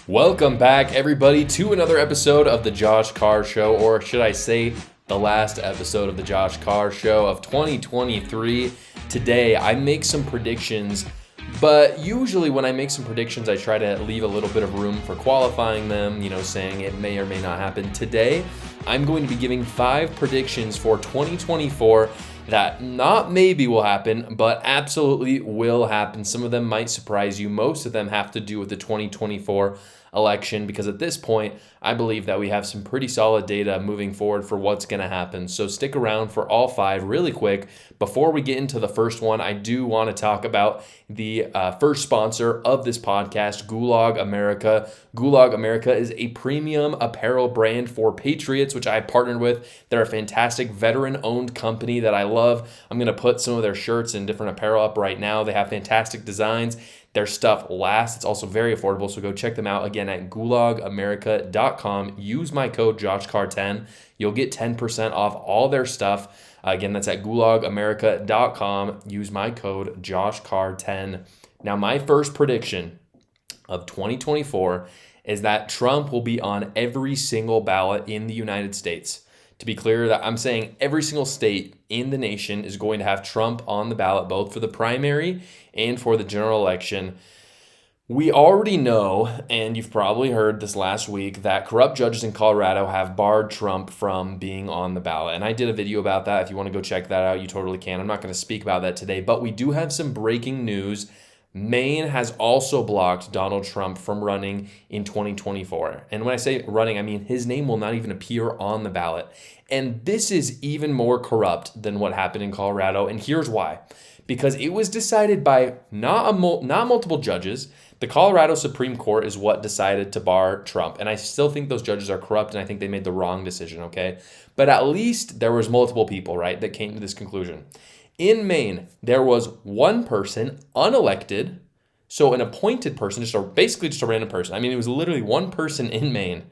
Welcome back, everybody, to another episode of the Josh Carr Show, or should I say, the last episode of the Josh Carr Show of 2023. Today, I make some predictions, but usually when I make some predictions, I try to leave a little bit of room for qualifying them, saying it may or may not happen. Today, I'm going to be giving 5 predictions for 2024 that not maybe will happen, but absolutely will happen. Some of them might surprise you. Most of them have to do with the 2024 election, because at this point, I believe that we have some pretty solid data moving forward for what's going to happen. So stick around for all 5 really quick. Before we get into the first one, I do want to talk about the first sponsor of this podcast, Gulag America. Gulag America is a premium apparel brand for patriots, which I partnered with. They're a fantastic veteran-owned company that I love. I'm going to put some of their shirts and different apparel up right now. They have fantastic designs. Their stuff lasts. It's also very affordable, so go check them out again at gulagamerica.com. Use my code JoshCarr10. You'll get 10% off all their stuff. Again, that's at gulagamerica.com. Use my code JoshCarr10. Now, my first prediction of 2024 is that Trump will be on every single ballot in the United States. To be clear, that I'm saying every single state in the nation is going to have Trump on the ballot, both for the primary and for the general election. We already know, and you've probably heard this last week, that corrupt judges in Colorado have barred Trump from being on the ballot. And I did a video about that. If you want to go check that out, you totally can. I'm not going to speak about that today, but we do have some breaking news. Maine has also blocked Donald Trump from running in 2024. And when I say running, I mean his name will not even appear on the ballot. And this is even more corrupt than what happened in Colorado. And here's why. Because it was decided by not multiple judges. The Colorado Supreme Court is what decided to bar Trump. And I still think those judges are corrupt, and I think they made the wrong decision, okay? But at least there was multiple people, right, that came to this conclusion. In Maine, there was one person, unelected, so an appointed person, basically just a random person. I mean, it was literally one person in Maine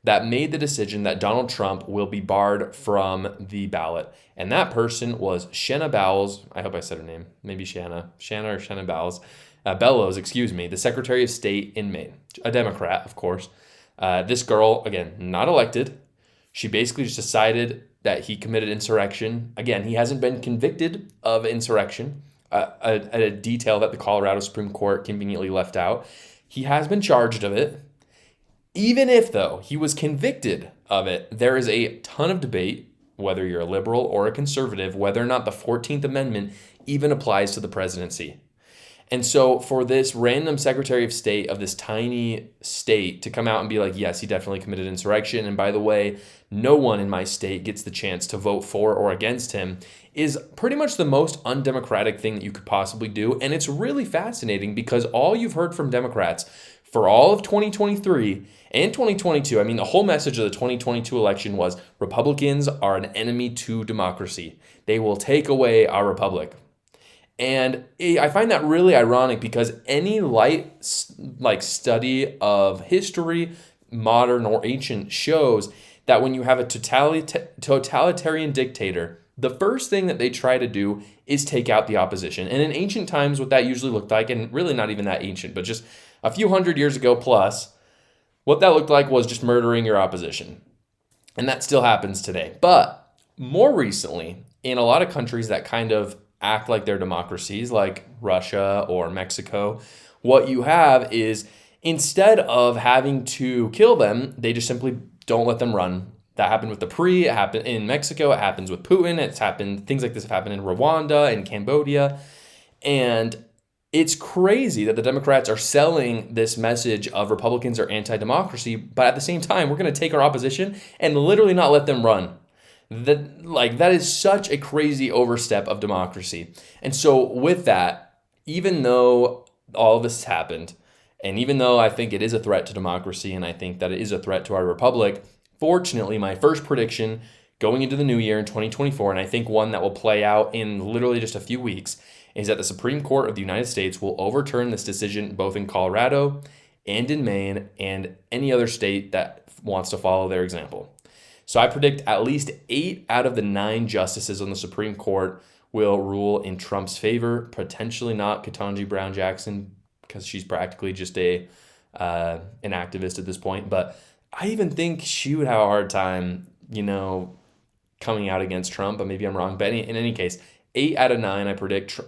that made the decision that Donald Trump will be barred from the ballot. And that person was Shanna Bowles. I hope I said her name. Maybe Shanna or Shanna Bowles. Bellows, the Secretary of State in Maine. A Democrat, of course. This girl, again, not elected. She basically just decided that he committed insurrection. Again, he hasn't been convicted of insurrection, a detail that the Colorado Supreme Court conveniently left out. He has been charged of it. Even if, though, he was convicted of it, there is a ton of debate, whether you're a liberal or a conservative, whether or not the 14th Amendment even applies to the presidency. And so for this random Secretary of State of this tiny state to come out and be like, yes, he definitely committed insurrection, and by the way, no one in my state gets the chance to vote for or against him, is pretty much the most undemocratic thing that you could possibly do. And it's really fascinating because all you've heard from Democrats for all of 2023 and 2022, I mean, the whole message of the 2022 election was Republicans are an enemy to democracy. They will take away our republic. And I find that really ironic because any light study of history, modern or ancient, shows that when you have a totalitarian dictator, the first thing that they try to do is take out the opposition. And in ancient times, what that usually looked like, and really not even that ancient, but just a few hundred years ago plus, what that looked like was just murdering your opposition. And that still happens today. But more recently, in a lot of countries that kind of act like they're democracies, like Russia or Mexico, what you have is instead of having to kill them, they just simply don't let them run. That happened with the PRI, it happened in Mexico, it happens with Putin, things like this have happened in Rwanda and Cambodia. And it's crazy that the Democrats are selling this message of Republicans are anti-democracy, but at the same time, we're going to take our opposition and literally not let them run. That is such a crazy overstep of democracy. And so with that, even though all of this has happened, and even though I think it is a threat to democracy, and I think that it is a threat to our republic, fortunately, my first prediction going into the new year in 2024, and I think one that will play out in literally just a few weeks, is that the Supreme Court of the United States will overturn this decision both in Colorado and in Maine and any other state that wants to follow their example. So I predict at least 8 out of the 9 justices on the Supreme Court will rule in Trump's favor, potentially not Ketanji Brown Jackson, because she's practically just a an activist at this point. But I even think she would have a hard time, coming out against Trump, but maybe I'm wrong. But in any case, 8 out of 9, I predict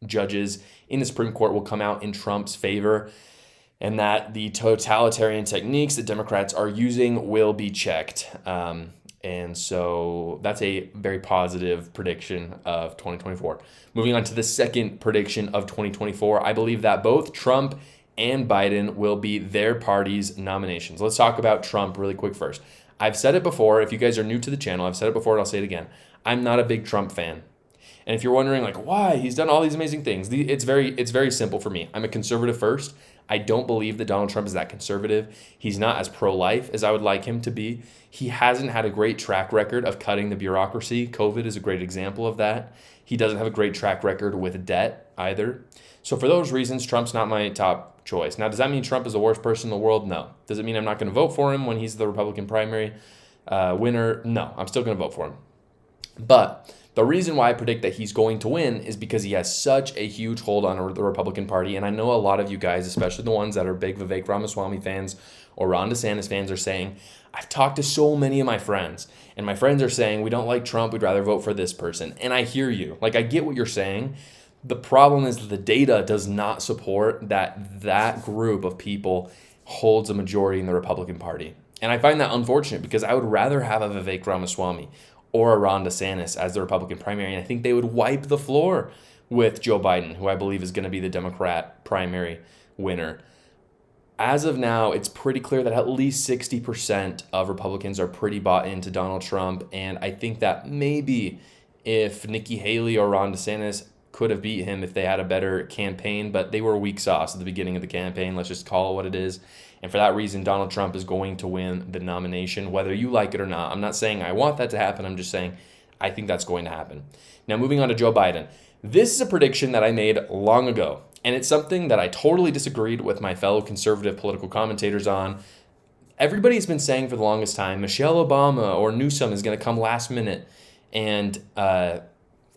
judges in the Supreme Court will come out in Trump's favor, and that the totalitarian techniques that Democrats are using will be checked. And so that's a very positive prediction of 2024. Moving on to the second prediction of 2024, I believe that both Trump and Biden will be their party's nominations. Let's talk about Trump really quick first. I've said it before. If you guys are new to the channel, I've said it before and I'll say it again. I'm not a big Trump fan. And if you're wondering why he's done all these amazing things, it's very simple for me. I'm a conservative first. I don't believe that Donald Trump is that conservative. He's not as pro-life as I would like him to be. He hasn't had a great track record of cutting the bureaucracy. COVID is a great example of that. He doesn't have a great track record with debt either. So for those reasons, Trump's not my top choice. Now, does that mean Trump is the worst person in the world? No. Does it mean I'm not going to vote for him when he's the Republican primary winner? No, I'm still going to vote for him. But the reason why I predict that he's going to win is because he has such a huge hold on the Republican Party. And I know a lot of you guys, especially the ones that are big Vivek Ramaswamy fans or Ron DeSantis fans, are saying, I've talked to so many of my friends, and my friends are saying, we don't like Trump, we'd rather vote for this person. And I hear you. I get what you're saying. The problem is that the data does not support that group of people holds a majority in the Republican Party. And I find that unfortunate because I would rather have a Vivek Ramaswamy or a Ron DeSantis as the Republican primary, and I think they would wipe the floor with Joe Biden, who I believe is going to be the Democrat primary winner. As of now, it's pretty clear that at least 60% of Republicans are pretty bought into Donald Trump, and I think that maybe if Nikki Haley or Ron DeSantis could have beat him if they had a better campaign, but they were weak sauce at the beginning of the campaign. Let's just call it what it is. And for that reason, Donald Trump is going to win the nomination, whether you like it or not. I'm not saying I want that to happen. I'm just saying I think that's going to happen. Now, moving on to Joe Biden. This is a prediction that I made long ago, and it's something that I totally disagreed with my fellow conservative political commentators on. Everybody's been saying for the longest time, Michelle Obama or Newsom is going to come last minute and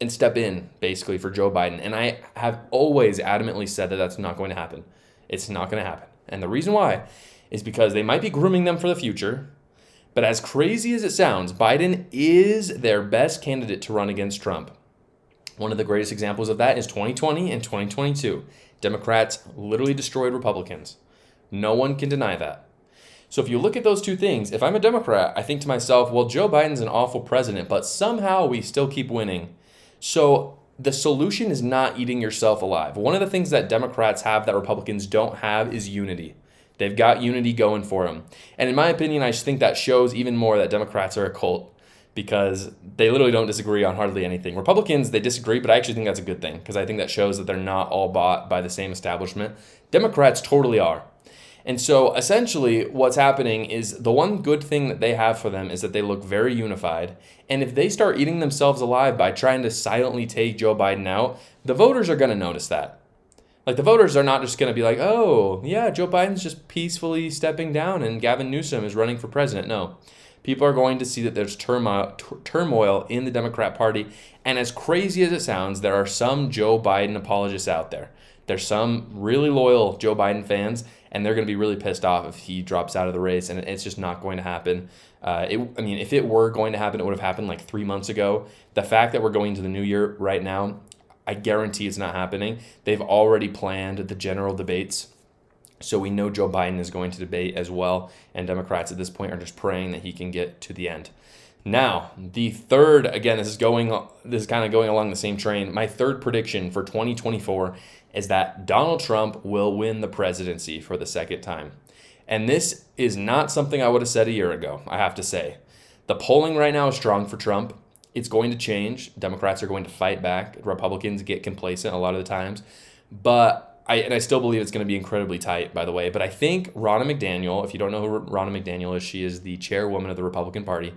step in, basically, for Joe Biden. And I have always adamantly said that that's not going to happen. It's not going to happen. And the reason why is because they might be grooming them for the future, but as crazy as it sounds, Biden is their best candidate to run against Trump. One of the greatest examples of that is 2020 and 2022. Democrats literally destroyed Republicans. No one can deny that. So if you look at those two things, if I'm a Democrat, I think to myself, well, Joe Biden's an awful president, but somehow we still keep winning. So the solution is not eating yourself alive. One of the things that Democrats have that Republicans don't have is unity. They've got unity going for them. And in my opinion, I just think that shows even more that Democrats are a cult because they literally don't disagree on hardly anything. Republicans, they disagree, but I actually think that's a good thing because I think that shows that they're not all bought by the same establishment. Democrats totally are. And so essentially what's happening is the one good thing that they have for them is that they look very unified. And if they start eating themselves alive by trying to silently take Joe Biden out, the voters are going to notice that. The voters are not just going to be like, oh, yeah, Joe Biden's just peacefully stepping down and Gavin Newsom is running for president. No, people are going to see that there's turmoil in the Democrat Party. And as crazy as it sounds, there are some Joe Biden apologists out there. There's some really loyal Joe Biden fans, and they're going to be really pissed off if he drops out of the race, and it's just not going to happen. If it were going to happen, it would have happened 3 months ago. The fact that we're going into the new year right now, I guarantee it's not happening. They've already planned the general debates, so we know Joe Biden is going to debate as well, and Democrats at this point are just praying that he can get to the end. Now, the third, again, this is kind of going along the same train. My third prediction for 2024 is that Donald Trump will win the presidency for the second time. And this is not something I would have said a year ago, I have to say. The polling right now is strong for Trump. It's going to change. Democrats are going to fight back. Republicans get complacent a lot of the times. But I still believe it's going to be incredibly tight, by the way. But I think Ronna McDaniel, if you don't know who Ronna McDaniel is, she is the chairwoman of the Republican Party.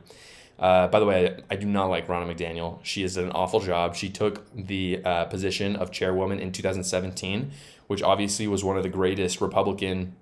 By the way, I do not like Ronna McDaniel. She is an awful job. She took the position of chairwoman in 2017, which obviously was one of the greatest Republican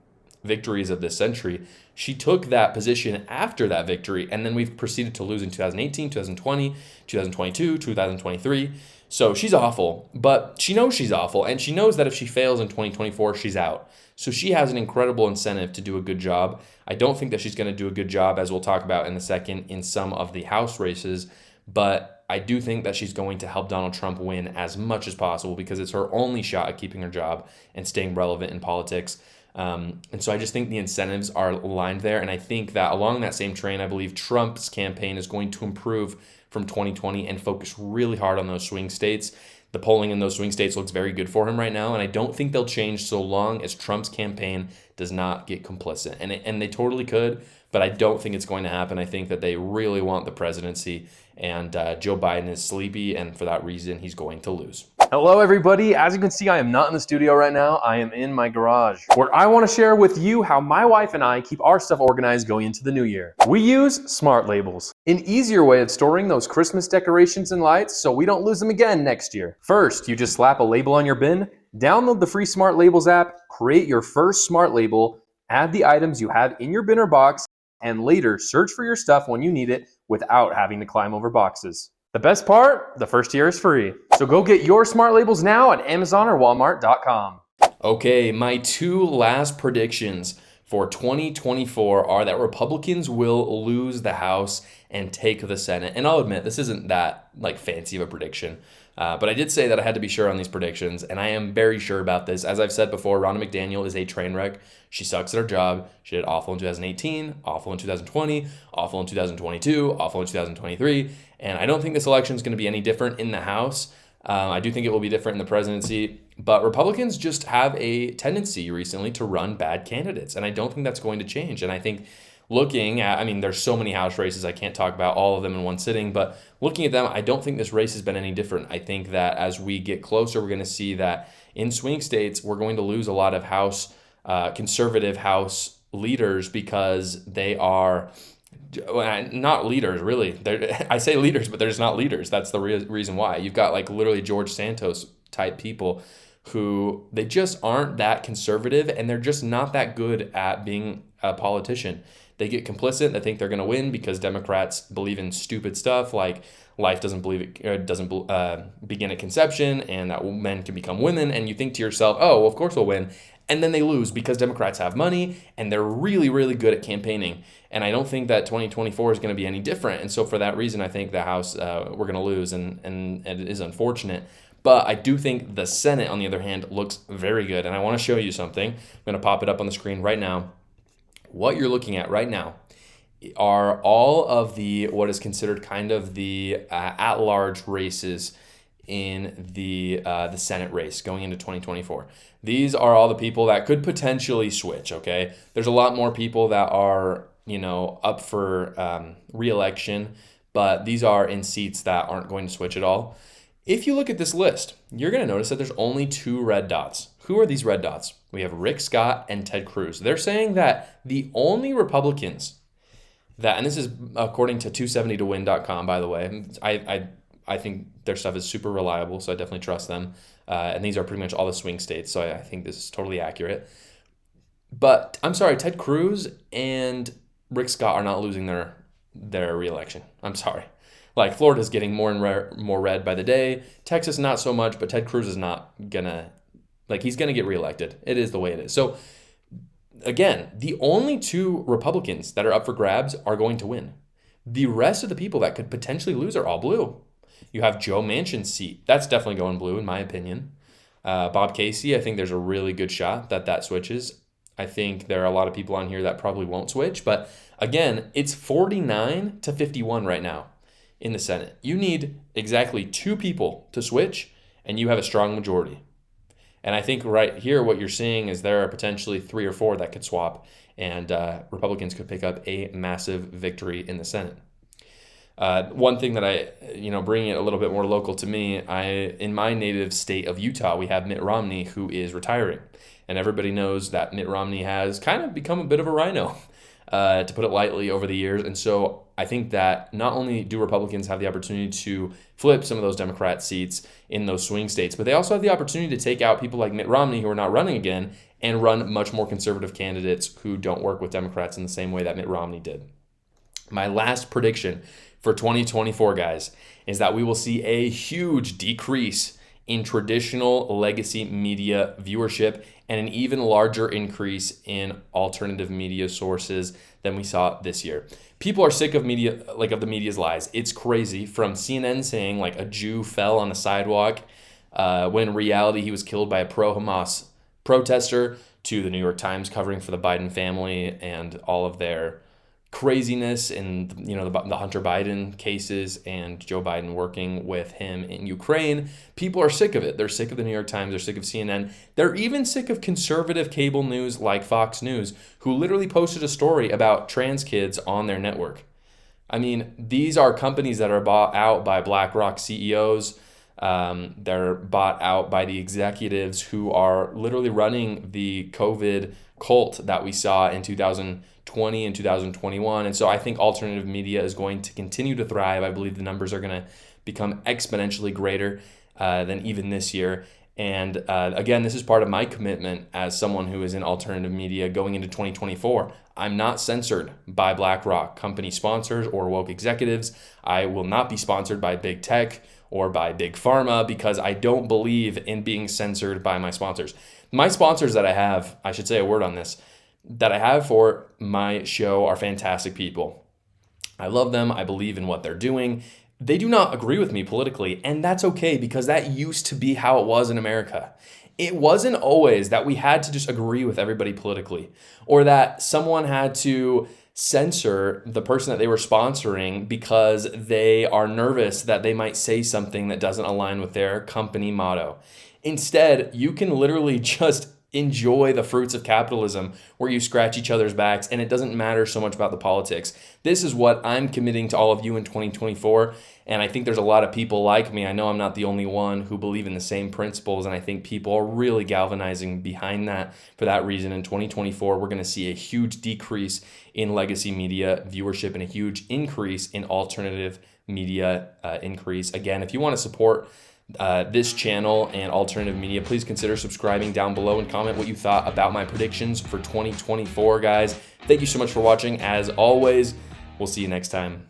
victories of this century. She took that position after that victory, and then we've proceeded to lose in 2018, 2020, 2022, 2023. So she's awful, but she knows she's awful, and she knows that if she fails in 2024, she's out. So she has an incredible incentive to do a good job. I don't think that she's going to do a good job, as we'll talk about in a second, in some of the House races, but I do think that she's going to help Donald Trump win as much as possible because it's her only shot at keeping her job and staying relevant in politics. And so I just think the incentives are aligned there. And I think that along that same train, I believe Trump's campaign is going to improve from 2020 and focus really hard on those swing states. The polling in those swing states looks very good for him right now, and I don't think they'll change so long as Trump's campaign does not get complicit. And they totally could, but I don't think it's going to happen. I think that they really want the presidency, and Joe Biden is sleepy, and for that reason, he's going to lose. Hello, everybody. As you can see, I am not in the studio right now. I am in my garage, where I want to share with you how my wife and I keep our stuff organized going into the new year. We use Smart Labels, an easier way of storing those Christmas decorations and lights so we don't lose them again next year. First, you just slap a label on your bin, download the free Smart Labels app, create your first Smart Label, add the items you have in your bin or box, and later search for your stuff when you need it without having to climb over boxes. The best part, the first year is free. So go get your Smart Labels now at Amazon or Walmart.com. Okay, my two last predictions for 2024 are that Republicans will lose the House and take the Senate. And I'll admit, this isn't that fancy of a prediction. But I did say that I had to be sure on these predictions, and I am very sure about this. As I've said before, Ronna McDaniel is a train wreck. She sucks at her job. She did awful in 2018, awful in 2020, awful in 2022, awful in 2023. And I don't think this election is going to be any different in the House. I do think it will be different in the presidency. But Republicans just have a tendency recently to run bad candidates, and I don't think that's going to change. And I think looking at, there's so many House races, I can't talk about all of them in one sitting, but looking at them, I don't think this race has been any different. I think that as we get closer, we're going to see that in swing states, we're going to lose a lot of conservative House leaders because they are not leaders, really. I say leaders, but they're just not leaders. That's the reason why. You've got literally George Santos type people who they just aren't that conservative, and they're just not that good at being a politician. They get complicit. They think they're going to win because Democrats believe in stupid stuff like life doesn't begin at conception, and that men can become women. And you think to yourself, oh, well, of course we'll win. And then they lose because Democrats have money and they're really, really good at campaigning. And I don't think that 2024 is going to be any different. And so for that reason, I think the House, we're going to lose, and it is unfortunate. But I do think the Senate, on the other hand, looks very good. And I want to show you something. I'm going to pop it up on the screen right now. What you're looking at right now are all of the what is considered kind of the at-large races in the Senate race going into 2024. These are all the people that could potentially switch, okay? There's a lot more people that are, up for re-election, but these are in seats that aren't going to switch at all. If you look at this list, you're going to notice that there's only 2 red dots. Who are these red dots? We have Rick Scott and Ted Cruz. They're saying that the only Republicans that, and this is according to 270towin.com, by the way, I think their stuff is super reliable, so I definitely trust them. And these are pretty much all the swing states, so I think this is totally accurate. But I'm sorry, Ted Cruz and Rick Scott are not losing their re-election. I'm sorry. Florida's getting more and more red by the day. Texas, not so much, but Ted Cruz is not gonna, he's gonna get reelected. It is the way it is. So, again, the only 2 Republicans that are up for grabs are going to win. The rest of the people that could potentially lose are all blue. You have Joe Manchin's seat. That's definitely going blue, in my opinion. Bob Casey, I think there's a really good shot that switches. I think there are a lot of people on here that probably won't switch. But, again, it's 49 to 51 right now in the Senate. You need exactly 2 people to switch, and you have a strong majority. And I think right here what you're seeing is there are potentially 3 or 4 that could swap, and Republicans could pick up a massive victory in the Senate. One thing that bringing it a little bit more local to me, in my native state of Utah, we have Mitt Romney, who is retiring. And everybody knows that Mitt Romney has kind of become a bit of a rhino. to put it lightly, over the years. And so I think that not only do Republicans have the opportunity to flip some of those Democrat seats in those swing states, but they also have the opportunity to take out people like Mitt Romney, who are not running again, and run much more conservative candidates who don't work with Democrats in the same way that Mitt Romney did. My last prediction for 2024, guys, is that we will see a huge decrease in traditional legacy media viewership and an even larger increase in alternative media sources than we saw this year. People are sick of media, like of the media's lies. It's crazy, from CNN saying like a Jew fell on the sidewalk when in reality he was killed by a pro-Hamas protester, to the New York Times covering for the Biden family and all of their craziness and the Hunter Biden cases and Joe Biden working with him in Ukraine. People are sick of it. They're sick of the New York Times. They're sick of CNN. They're even sick of conservative cable news like Fox News, who literally posted a story about trans kids on their network. I mean, these are companies that are bought out by BlackRock CEOs. They're bought out by the executives who are literally running the COVID cult that we saw in 2020 and 2021. And so I think alternative media is going to continue to thrive. I believe the numbers are going to become exponentially greater than even this year. And again, this is part of my commitment as someone who is in alternative media going into 2024. I'm not censored by BlackRock company sponsors or woke executives. I will not be sponsored by big tech or by big pharma, because I don't believe in being censored by my sponsors. My sponsors that I have, I should say a word on this, that I have for my show are fantastic people. I love them. I believe in what they're doing. They do not agree with me politically, and that's okay, because that used to be how it was in America. It wasn't always that we had to just agree with everybody politically, or that someone had to censor the person that they were sponsoring because they are nervous that they might say something that doesn't align with their company motto. Instead, you can literally just enjoy the fruits of capitalism, where you scratch each other's backs and it doesn't matter so much about the politics. This is what I'm committing to all of you in 2024. And I think there's a lot of people like me. I know I'm not the only one who believe in the same principles. And I think people are really galvanizing behind that. For that reason, in 2024, we're going to see a huge decrease in legacy media viewership and a huge increase in alternative media increase. Again, if you want to support this channel and alternative media, please consider subscribing down below and comment what you thought about my predictions for 2024, guys. Thank you so much for watching. As always, we'll see you next time.